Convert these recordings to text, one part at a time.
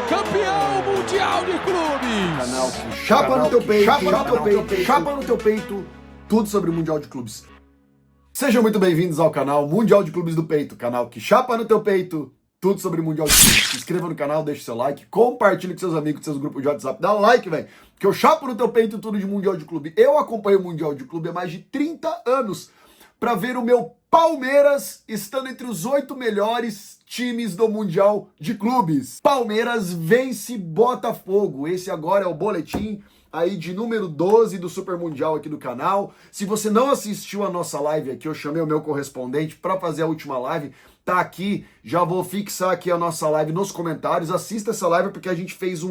Campeão mundial de clubes! Canal que chapa no teu peito, chapa no teu peito, tudo sobre o Mundial de Clubes. Sejam muito bem-vindos ao canal Mundial de Clubes do Peito, canal que chapa no teu peito, tudo sobre o Mundial de Clubes. Se inscreva no canal, deixe seu like, compartilhe com seus amigos, com seus grupos de WhatsApp, dá um like, velho, que eu chapo no teu peito tudo de Mundial de Clube. Eu acompanho o Mundial de Clube há mais de 30 anos para ver o meu Palmeiras estando entre os 8 melhores times do Mundial de Clubes. Palmeiras vence Botafogo. Esse agora é o boletim aí de número 12 do Super Mundial aqui do canal. Se você não assistiu a nossa live aqui, eu chamei o meu correspondente para fazer a última live. Tá aqui, já vou fixar aqui a nossa live nos comentários. Assista essa live porque a gente fez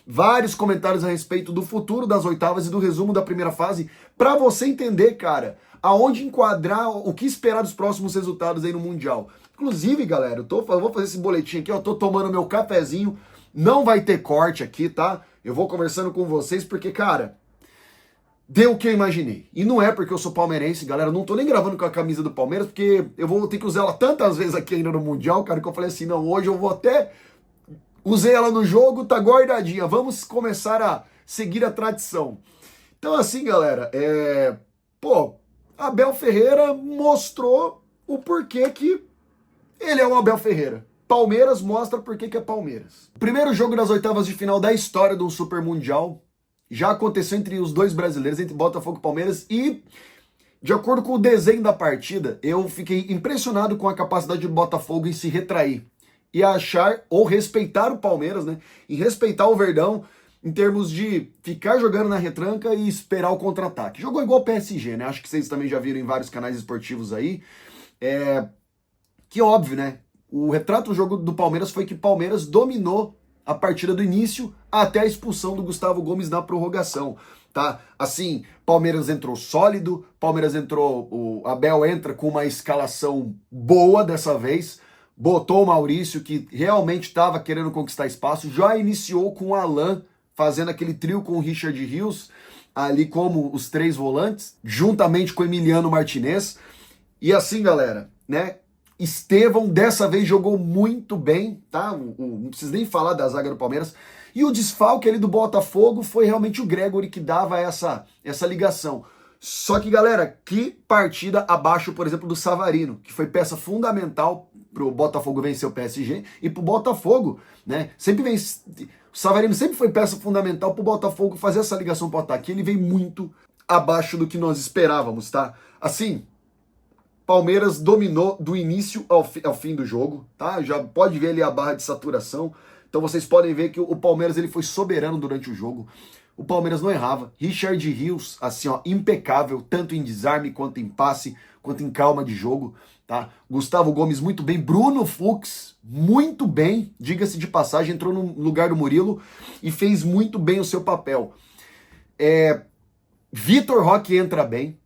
vários comentários a respeito do futuro das oitavas e do resumo da primeira fase para você entender, cara, aonde enquadrar, o que esperar dos próximos resultados aí no Mundial. Inclusive, galera, eu vou fazer esse boletim aqui, eu tô tomando meu cafezinho, não vai ter corte aqui, tá? Eu vou conversando com vocês porque, cara, deu o que eu imaginei. E não é porque eu sou palmeirense, galera, eu não tô nem gravando com a camisa do Palmeiras, porque eu vou ter que usar ela tantas vezes aqui ainda no Mundial, cara, que eu falei assim, não, hoje eu vou até... Usei ela no jogo, tá guardadinha, vamos começar a seguir a tradição. Então assim, galera, Abel Ferreira mostrou o porquê que ele é o Abel Ferreira. Palmeiras mostra porquê que é Palmeiras. O primeiro jogo das oitavas de final da história do Super Mundial já aconteceu entre os dois brasileiros, entre Botafogo e Palmeiras, e de acordo com o desenho da partida, eu fiquei impressionado com a capacidade do Botafogo em se retrair e achar ou respeitar o Palmeiras, né? E respeitar o Verdão em termos de ficar jogando na retranca e esperar o contra-ataque. Jogou igual o PSG, né? Acho que vocês também já viram em vários canais esportivos aí. Que óbvio, né? O retrato do jogo do Palmeiras foi que o Palmeiras dominou a partida do início até a expulsão do Gustavo Gomes na prorrogação, tá? Assim, Palmeiras entrou sólido, o Abel entra com uma escalação boa dessa vez, botou o Maurício, que realmente estava querendo conquistar espaço, já iniciou com o Alan, fazendo aquele trio com o Richard Rios, ali como os três volantes, juntamente com o Emiliano Martinez. E assim, galera, né? Estevão dessa vez jogou muito bem, tá? Não preciso nem falar da zaga do Palmeiras. E o desfalque ali do Botafogo foi realmente o Gregory que dava essa ligação. Só que, galera, que partida abaixo, por exemplo, do Savarino, que foi peça fundamental pro Botafogo vencer o PSG e pro Botafogo, né? O Savarino sempre foi peça fundamental pro Botafogo fazer essa ligação pro ataque. Ele veio muito abaixo do que nós esperávamos, tá? Assim, Palmeiras dominou do início ao fim do jogo, tá? Já pode ver ali a barra de saturação. Então vocês podem ver que o Palmeiras ele foi soberano durante o jogo. O Palmeiras não errava. Richard Rios, assim, ó, impecável, tanto em desarme, quanto em passe, quanto em calma de jogo, tá? Gustavo Gomes muito bem. Bruno Fux, muito bem, diga-se de passagem, entrou no lugar do Murilo e fez muito bem o seu papel. Vitor Roque entra bem.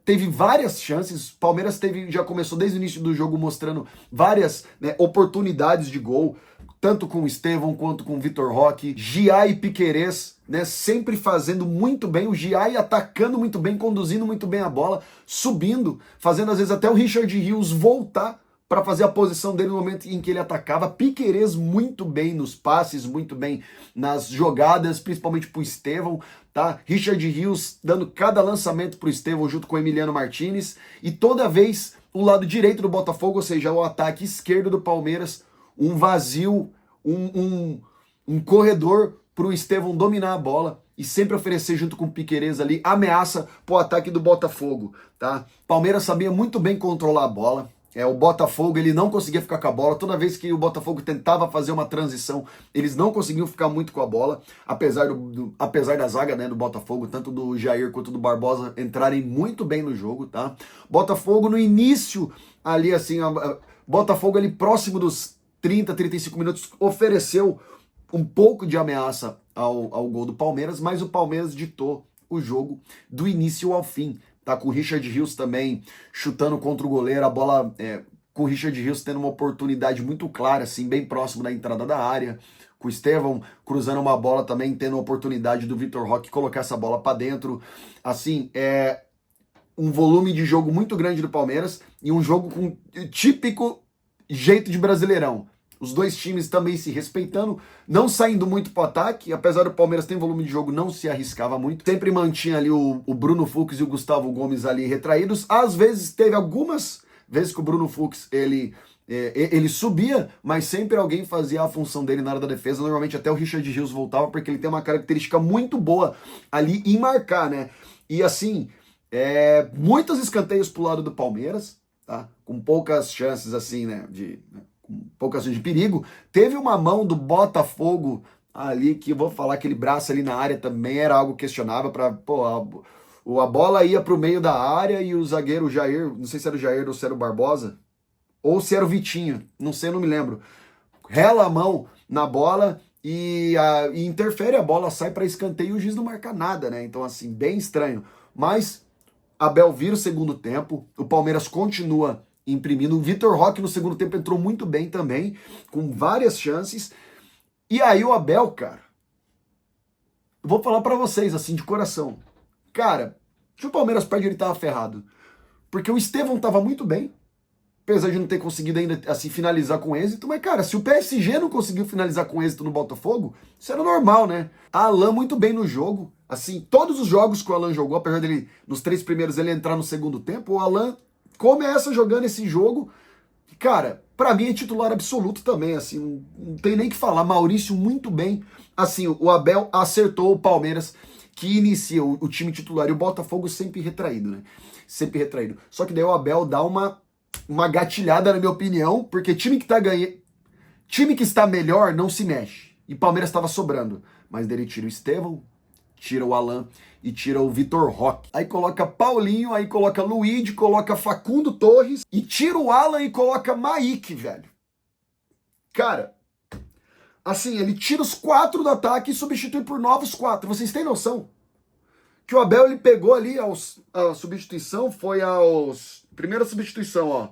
Teve várias chances, Palmeiras já começou desde o início do jogo mostrando várias, né, oportunidades de gol, tanto com o Estevão quanto com o Vitor Roque, Giai e Piquerez, né, sempre fazendo muito bem, o Giai atacando muito bem, conduzindo muito bem a bola, subindo, fazendo às vezes até o Richard Rios voltar para fazer a posição dele no momento em que ele atacava. Piquerez muito bem nos passes, muito bem nas jogadas, principalmente pro Estevão, tá? Richard Rios dando cada lançamento pro Estevão junto com o Emiliano Martinez, e toda vez o lado direito do Botafogo, ou seja, o ataque esquerdo do Palmeiras, um vazio, um corredor pro Estevão dominar a bola e sempre oferecer junto com o Piquerez ali ameaça pro ataque do Botafogo, tá? Palmeiras sabia muito bem controlar a bola. O Botafogo ele não conseguia ficar com a bola. Toda vez que o Botafogo tentava fazer uma transição, eles não conseguiam ficar muito com a bola, apesar da zaga, né, do Botafogo, tanto do Jair quanto do Barbosa entrarem muito bem no jogo, tá? Botafogo no início ali assim, Botafogo ali próximo dos 30, 35 minutos ofereceu um pouco de ameaça ao gol do Palmeiras, mas o Palmeiras ditou o jogo do início ao fim. Tá, com o Richard Rios também chutando contra o goleiro, a bola com o Richard Rios tendo uma oportunidade muito clara, assim, bem próximo da entrada da área, com o Estevão cruzando uma bola também, tendo a oportunidade do Vitor Roque colocar essa bola para dentro. Assim, um volume de jogo muito grande do Palmeiras e um jogo típico jeito de Brasileirão. Os dois times também se respeitando, não saindo muito pro ataque, apesar do Palmeiras ter volume de jogo, não se arriscava muito. Sempre mantinha ali o Bruno Fux e o Gustavo Gomes ali retraídos. Às vezes teve algumas vezes que o Bruno Fux ele subia, mas sempre alguém fazia a função dele na área da defesa. Normalmente até o Richard Rios voltava, porque ele tem uma característica muito boa ali em marcar, né? E assim, muitos escanteios pro lado do Palmeiras, tá? Com poucas chances assim, né? Com poucas chances de perigo. Teve uma mão do Botafogo ali, que eu vou falar, aquele braço ali na área também era algo questionável para a bola ia pro meio da área e o zagueiro Jair, não sei se era o Jair ou se era o Barbosa, ou se era o Vitinho, não sei, não me lembro. Rela a mão na bola e interfere, a bola sai para escanteio e o juiz não marca nada, né? Então, assim, bem estranho. Mas Abel vira o segundo tempo, o Palmeiras continua imprimindo. O Vitor Roque no segundo tempo entrou muito bem também, com várias chances. E aí o Abel, cara, eu vou falar para vocês, assim, de coração. Cara, se o Palmeiras perde, ele tava ferrado. Porque o Estevão tava muito bem, apesar de não ter conseguido ainda assim finalizar com êxito, mas cara, se o PSG não conseguiu finalizar com êxito no Botafogo, isso era normal, né? A Alan muito bem no jogo, assim, todos os jogos que o Alan jogou, apesar dele, nos 3 primeiros, ele entrar no segundo tempo, o Alan começa jogando esse jogo, cara, pra mim é titular absoluto também, assim, não tem nem que falar. Maurício muito bem, assim, o Abel acertou o Palmeiras, que inicia o time titular, e o Botafogo sempre retraído, né? Sempre retraído. Só que daí o Abel dá uma gatilhada, na minha opinião, porque time que tá ganhando, time que está melhor não se mexe. E Palmeiras estava sobrando. Mas dele tira o Estevão, tira o Alan e tira o Vitor Roque. Aí coloca Paulinho, aí coloca Luigi, coloca Facundo Torres e tira o Alan e coloca Maíque, velho. Cara, assim, ele tira os 4 do ataque e substitui por novos 4. Vocês têm noção? Que o Abel, ele pegou ali a substituição, foi primeira substituição, ó.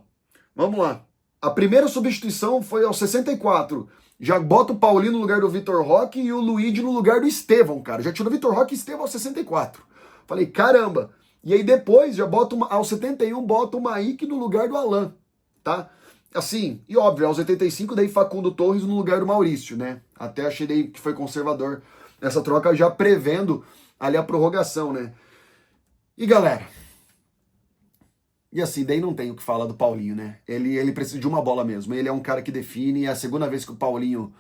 Vamos lá. A primeira substituição foi aos 64. Já bota o Paulinho no lugar do Vitor Roque e o Luigi no lugar do Estevão, cara. Já tirou o Vitor Roque e Estevão aos 64. Falei, caramba. E aí depois, já bota aos 71, bota o Maíque no lugar do Alan, tá? Assim, e óbvio, aos 85, daí Facundo Torres no lugar do Maurício, né? Até achei daí que foi conservador nessa troca, já prevendo ali a prorrogação, né? E galera, e assim, daí não tem o que falar do Paulinho, né? Ele precisa de uma bola mesmo. Ele é um cara que define. É a segunda vez que o Paulinho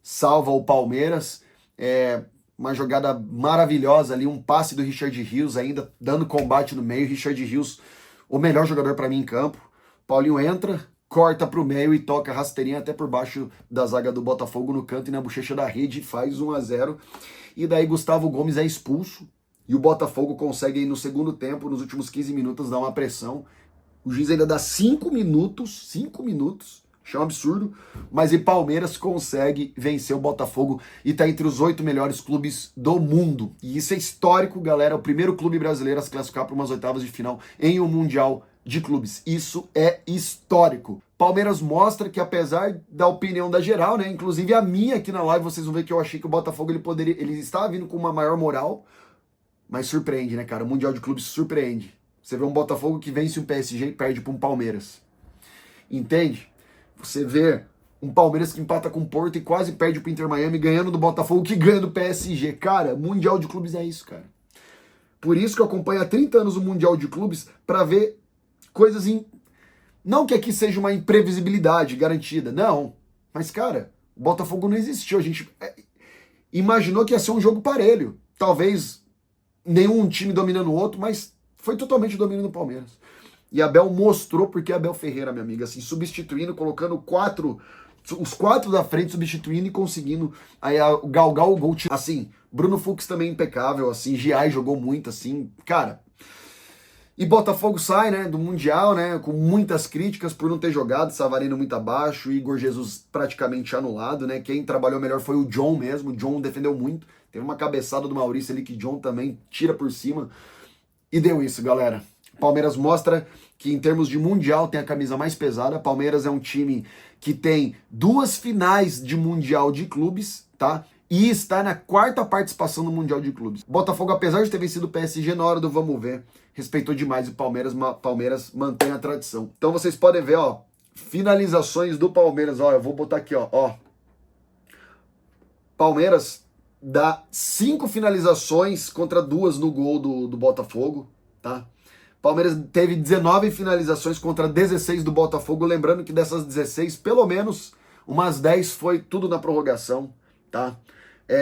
salva o Palmeiras. É uma jogada maravilhosa ali, um passe do Richard Rios, ainda dando combate no meio. Richard Rios, o melhor jogador para mim em campo. Paulinho entra, corta pro meio e toca rasteirinha até por baixo da zaga do Botafogo no canto e na bochecha da rede, faz 1-0. E daí Gustavo Gomes é expulso. E o Botafogo consegue, no segundo tempo, nos últimos 15 minutos, dar uma pressão. O juiz ainda dá 5 minutos, isso é um absurdo, mas o Palmeiras consegue vencer o Botafogo e tá entre os 8 melhores clubes do mundo. E isso é histórico, galera, o primeiro clube brasileiro a se classificar para umas oitavas de final em um Mundial de Clubes. Isso é histórico. Palmeiras mostra que, apesar da opinião da geral, né, inclusive a minha aqui na live, vocês vão ver que eu achei que o Botafogo ele estava vindo com uma maior moral, mas surpreende, né, cara? O Mundial de Clubes surpreende. Você vê um Botafogo que vence um PSG e perde para um Palmeiras. Entende? Você vê um Palmeiras que empata com o Porto e quase perde para o Inter Miami, ganhando do Botafogo que ganha do PSG. Cara, Mundial de Clubes é isso, cara. Por isso que eu acompanho há 30 anos o Mundial de Clubes, para ver coisas Não que aqui seja uma imprevisibilidade garantida, não. Mas, cara, o Botafogo não existiu. A gente imaginou que ia ser um jogo parelho. Talvez nenhum time dominando o outro, mas foi totalmente domínio do Palmeiras. E Abel mostrou porque Abel Ferreira, minha amiga, assim, substituindo, colocando os 4 da frente, substituindo e conseguindo aí galgar o gol. Assim, Bruno Fux também impecável, assim, Giai jogou muito, assim, cara. E Botafogo sai, né, do Mundial, né, com muitas críticas por não ter jogado, Savarino muito abaixo, Igor Jesus praticamente anulado, né, quem trabalhou melhor foi o John mesmo, o John defendeu muito, teve uma cabeçada do Maurício ali que John também tira por cima, e deu isso, galera. Palmeiras mostra que em termos de Mundial tem a camisa mais pesada, Palmeiras é um time que tem 2 finais de Mundial de Clubes, tá? E está na 4ª participação no Mundial de Clubes. Botafogo, apesar de ter vencido o PSG na hora do vamos ver, respeitou demais o Palmeiras mantém a tradição. Então vocês podem ver, ó, finalizações do Palmeiras. Ó, eu vou botar aqui, ó. Palmeiras dá 5 finalizações contra 2 no gol do Botafogo, tá? Palmeiras teve 19 finalizações contra 16 do Botafogo. Lembrando que dessas 16, pelo menos umas 10 foi tudo na prorrogação, tá?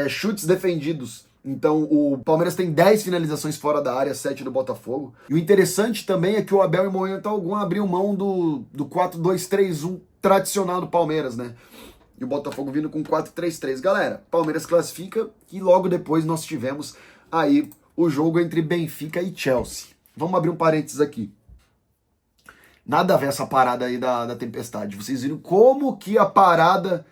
Chutes defendidos. Então o Palmeiras tem 10 finalizações fora da área, 7 do Botafogo. E o interessante também é que o Abel, em momento algum, abriu mão do 4-2-3-1 tradicional do Palmeiras, né? E o Botafogo vindo com 4-3-3. Galera, Palmeiras classifica e logo depois nós tivemos aí o jogo entre Benfica e Chelsea. Vamos abrir um parênteses aqui. Nada a ver essa parada aí da tempestade. Vocês viram como que a parada,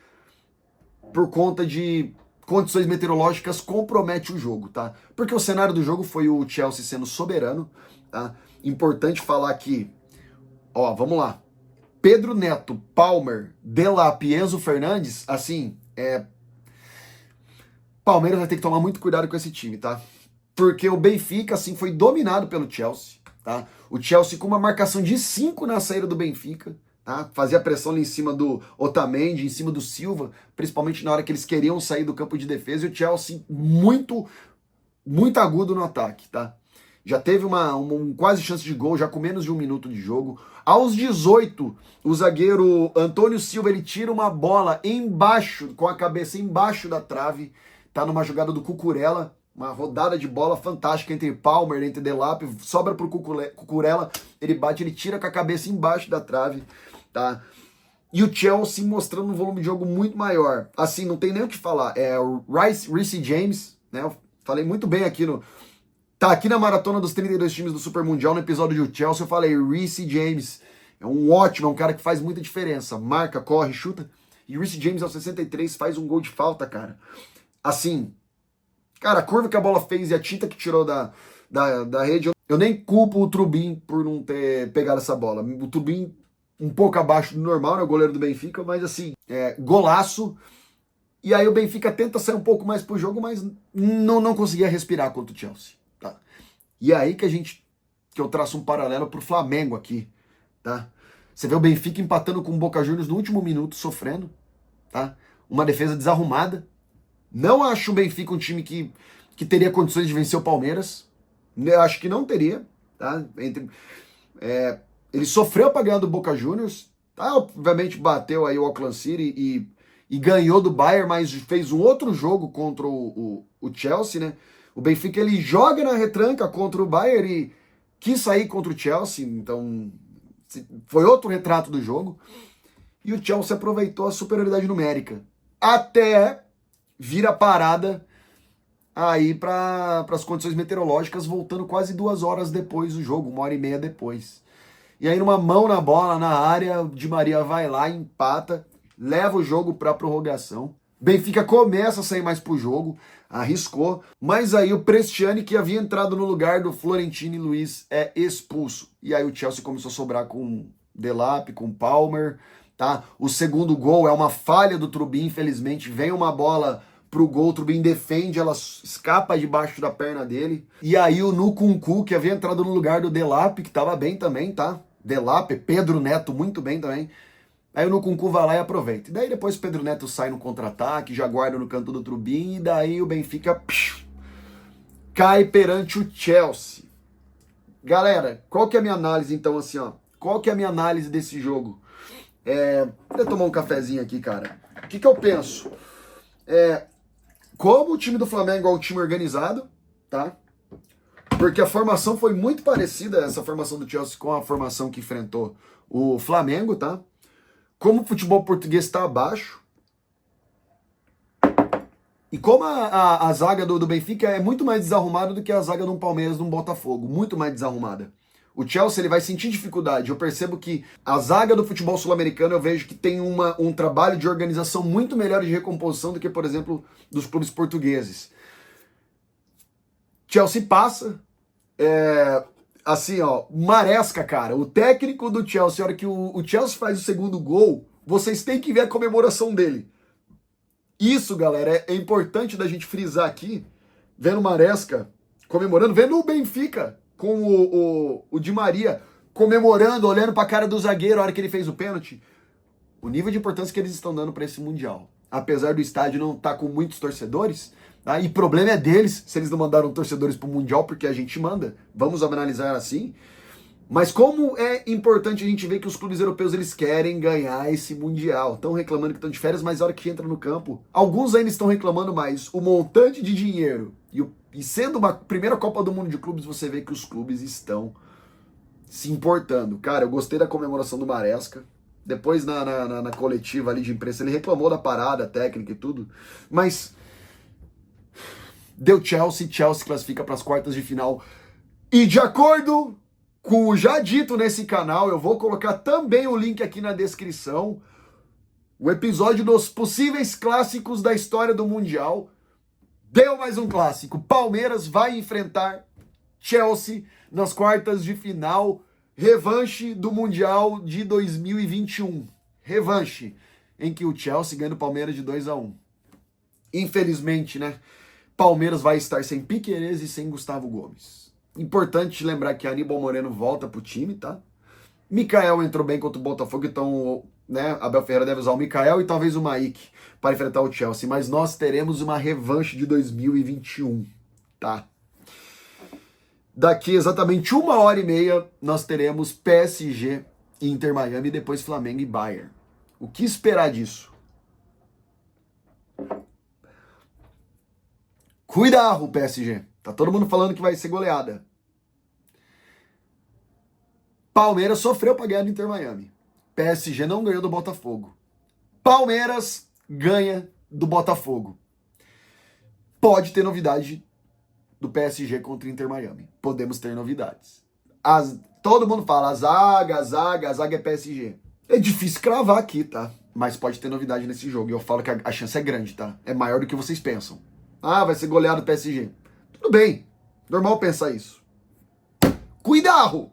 por conta de condições meteorológicas, compromete o jogo, tá? Porque o cenário do jogo foi o Chelsea sendo soberano, tá? Importante falar que, ó, vamos lá. Pedro Neto, Palmer, Delap e Enzo Fernandes, assim, Palmeiras vai ter que tomar muito cuidado com esse time, tá? Porque o Benfica, assim, foi dominado pelo Chelsea, tá? O Chelsea com uma marcação de 5 na saída do Benfica, tá? Fazia pressão ali em cima do Otamendi, em cima do Silva, principalmente na hora que eles queriam sair do campo de defesa, e o Chelsea muito agudo no ataque, tá? Já teve uma quase chance de gol, já com menos de 1 minuto de jogo. Aos 18, o zagueiro Antônio Silva, ele tira uma bola embaixo, com a cabeça embaixo da trave, tá numa jogada do Cucurella, uma rodada de bola fantástica entre Palmer, entre Delap, sobra pro Cucurella, ele bate, ele tira com a cabeça embaixo da trave, tá? E o Chelsea mostrando um volume de jogo muito maior. Assim, não tem nem o que falar. O Reece James, né? Eu falei muito bem aqui tá aqui na maratona dos 32 times do Super Mundial, no episódio do Chelsea, eu falei, Reece James é um ótimo, é um cara que faz muita diferença. Marca, corre, chuta. E Reece James, aos 63, faz um gol de falta, cara. Assim, cara, a curva que a bola fez e a tinta que tirou da rede, eu nem culpo o Trubin por não ter pegado essa bola. O Trubin um pouco abaixo do normal, né, o goleiro do Benfica, mas assim, golaço. E aí o Benfica tenta sair um pouco mais pro jogo, mas não conseguia respirar contra o Chelsea. Tá? E é aí que eu traço um paralelo pro Flamengo aqui, tá? Você vê o Benfica empatando com o Boca Juniors no último minuto, sofrendo, tá? Uma defesa desarrumada. Não acho o Benfica um time que teria condições de vencer o Palmeiras. Eu acho que não teria, tá? Ele sofreu para ganhar do Boca Juniors, tá? Obviamente bateu aí o Auckland City e ganhou do Bayern, mas fez um outro jogo contra o Chelsea, né? O Benfica, ele joga na retranca contra o Bayern e quis sair contra o Chelsea, então foi outro retrato do jogo. E o Chelsea aproveitou a superioridade numérica. Até vir a parada aí para as condições meteorológicas, voltando quase 2 horas depois do jogo, 1h30 depois. E aí numa mão na bola, na área, o Di Maria vai lá, empata, leva o jogo para prorrogação. Benfica começa a sair mais pro jogo, arriscou, mas aí o Prestiani, que havia entrado no lugar do Florentino Luiz, é expulso. E aí o Chelsea começou a sobrar com Delap, com Palmer, tá? O segundo gol é uma falha do Trubin, infelizmente, vem uma bola pro gol, o Trubin defende, ela escapa debaixo da perna dele. E aí o Nkunku, que havia entrado no lugar do Delap, que tava bem também, tá? Delap, Pedro Neto, muito bem também. Aí o Nkunku vai lá e aproveita. E daí depois o Pedro Neto sai no contra-ataque, já guarda no canto do Trubin, e daí o Benfica cai perante o Chelsea. Galera, qual que é a minha análise então, assim, ó? Qual que é a minha análise desse jogo? Vou tomar um cafezinho aqui, cara. O que eu penso? Como o time do Flamengo é um time organizado, tá? Porque a formação foi muito parecida, essa formação do Chelsea, com a formação que enfrentou o Flamengo, tá? Como o futebol português está abaixo, e como a zaga do Benfica é muito mais desarrumada do que a zaga do Palmeiras, do Botafogo, muito mais desarrumada. O Chelsea, ele vai sentir dificuldade. Eu percebo que a zaga do futebol sul-americano, eu vejo que tem um trabalho de organização muito melhor de recomposição do que, por exemplo, dos clubes portugueses. Chelsea passa, assim, ó, Maresca, cara, o técnico do Chelsea, a hora que o Chelsea faz o segundo gol, vocês têm que ver a comemoração dele. Isso, galera, é importante da gente frisar aqui, vendo o Maresca comemorando, vendo o Benfica com o Di Maria comemorando, olhando pra cara do zagueiro a hora que ele fez o pênalti. O nível de importância que eles estão dando para esse Mundial. Apesar do estádio não estar com muitos torcedores, tá? E problema é deles se eles não mandaram torcedores pro Mundial, porque a gente manda. Vamos analisar assim. Mas como é importante a gente ver que os clubes europeus eles querem ganhar esse Mundial. Estão reclamando que estão de férias, mas a hora que entra no campo, alguns ainda estão reclamando mais. O montante de dinheiro e sendo uma primeira Copa do Mundo de clubes, você vê que os clubes estão se importando. Cara, eu gostei da comemoração do Maresca. Depois na coletiva ali de imprensa, ele reclamou da parada técnica e tudo. Mas deu Chelsea classifica para as quartas de final. E de acordo com o já dito nesse canal, eu vou colocar também o link aqui na descrição, o episódio dos possíveis clássicos da história do Mundial. Deu mais um clássico. Palmeiras vai enfrentar Chelsea nas quartas de final. Revanche do Mundial de 2021. Revanche, em que o Chelsea ganha do Palmeiras de 2-1. Infelizmente, né? Palmeiras vai estar sem Piquerez e sem Gustavo Gomes. Importante lembrar que Aníbal Moreno volta pro time, tá? Mikael entrou bem contra o Botafogo, então, né? Abel Ferreira deve usar o Mikael e talvez o Maíque para enfrentar o Chelsea. Mas nós teremos uma revanche de 2021, tá? Daqui exatamente 1h30 nós teremos PSG e Inter Miami e depois Flamengo e Bayern. O que esperar disso? Cuidado, PSG. Tá todo mundo falando que vai ser goleada. Palmeiras sofreu para ganhar do Inter Miami. PSG não ganhou do Botafogo. Palmeiras ganha do Botafogo. Pode ter novidade do PSG contra o Inter Miami. Podemos ter novidades. Todo mundo fala, a zaga é PSG. É difícil cravar aqui, tá? Mas pode ter novidade nesse jogo. E eu falo que a chance é grande, tá? É maior do que vocês pensam. Ah, vai ser goleado o PSG. Tudo bem. Normal pensar isso. Cuidado!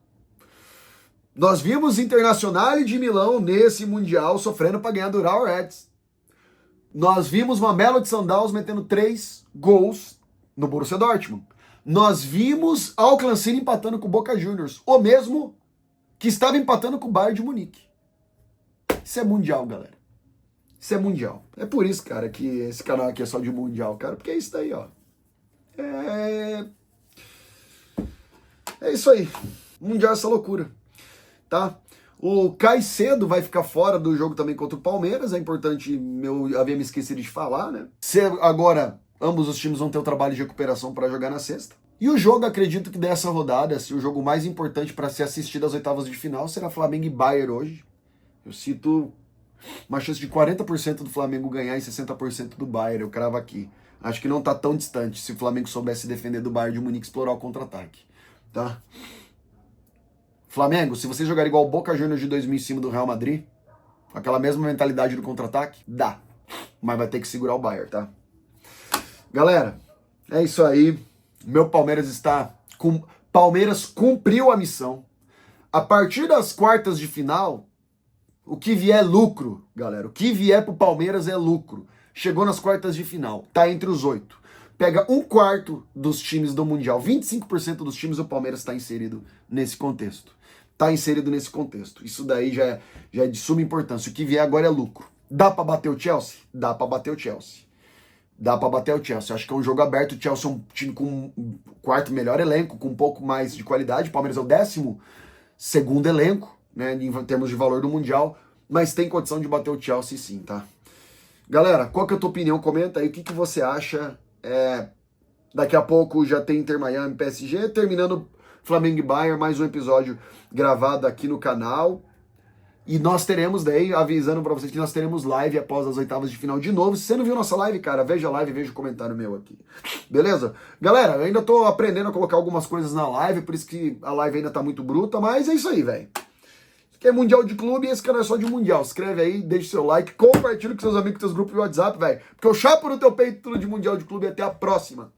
Nós vimos Internacional de Milão nesse Mundial sofrendo para ganhar do Real Reds. Nós vimos Mamelo de Sandals metendo 3 gols no Borussia Dortmund. Nós vimos Auckland City empatando com o Boca Juniors. O mesmo que estava empatando com o Bayern de Munique. Isso é Mundial, galera. Isso é Mundial. É por isso, cara, que esse canal aqui é só de Mundial, cara. Porque é isso daí, ó. É isso aí. Mundial é essa loucura. Tá? O Caicedo vai ficar fora do jogo também contra o Palmeiras. É importante, eu havia me esquecido de falar, né? Agora, ambos os times vão ter o trabalho de recuperação para jogar na sexta. E o jogo, acredito que dessa rodada, o jogo mais importante para ser assistido às oitavas de final será Flamengo e Bayern hoje. Eu cito uma chance de 40% do Flamengo ganhar e 60% do Bayern. Eu cravo aqui. Acho que não tá tão distante se o Flamengo soubesse defender do Bayern de Munique e explorar o contra-ataque. Tá? Flamengo, se você jogar igual o Boca Juniors de 2000 em cima do Real Madrid, com aquela mesma mentalidade do contra-ataque, dá. Mas vai ter que segurar o Bayern, tá? Galera, é isso aí. Meu Palmeiras está... Palmeiras cumpriu a missão. A partir das quartas de final, o que vier é lucro, galera. O que vier pro Palmeiras é lucro. Chegou nas quartas de final, tá entre os 8. Pega 1/4 dos times do Mundial, 25% dos times do Palmeiras está inserido nesse contexto. Tá inserido nesse contexto. Isso daí já é de suma importância. O que vier agora é lucro. Dá pra bater o Chelsea? Dá pra bater o Chelsea. Dá pra bater o Chelsea. Acho que é um jogo aberto. O Chelsea é um time com o 4º melhor elenco, com um pouco mais de qualidade. O Palmeiras é o 12º elenco, né, em termos de valor do Mundial. Mas tem condição de bater o Chelsea sim, tá? Galera, qual que é a tua opinião? Comenta aí o que você acha. Daqui a pouco já tem Inter Miami PSG, terminando Flamengo e Bayern, mais um episódio gravado aqui no canal. E nós teremos daí, avisando pra vocês que nós teremos live após as oitavas de final de novo. Se você não viu nossa live, cara, veja a live e veja o comentário meu aqui. Beleza? Galera, eu ainda tô aprendendo a colocar algumas coisas na live, por isso que a live ainda tá muito bruta, mas é isso aí, velho. Isso aqui é Mundial de Clube e esse canal é só de Mundial. Se inscreve aí, deixa seu like, compartilha com seus amigos, com seus grupos de WhatsApp, velho. Porque eu chapo no teu peito tudo de Mundial de Clube e até a próxima.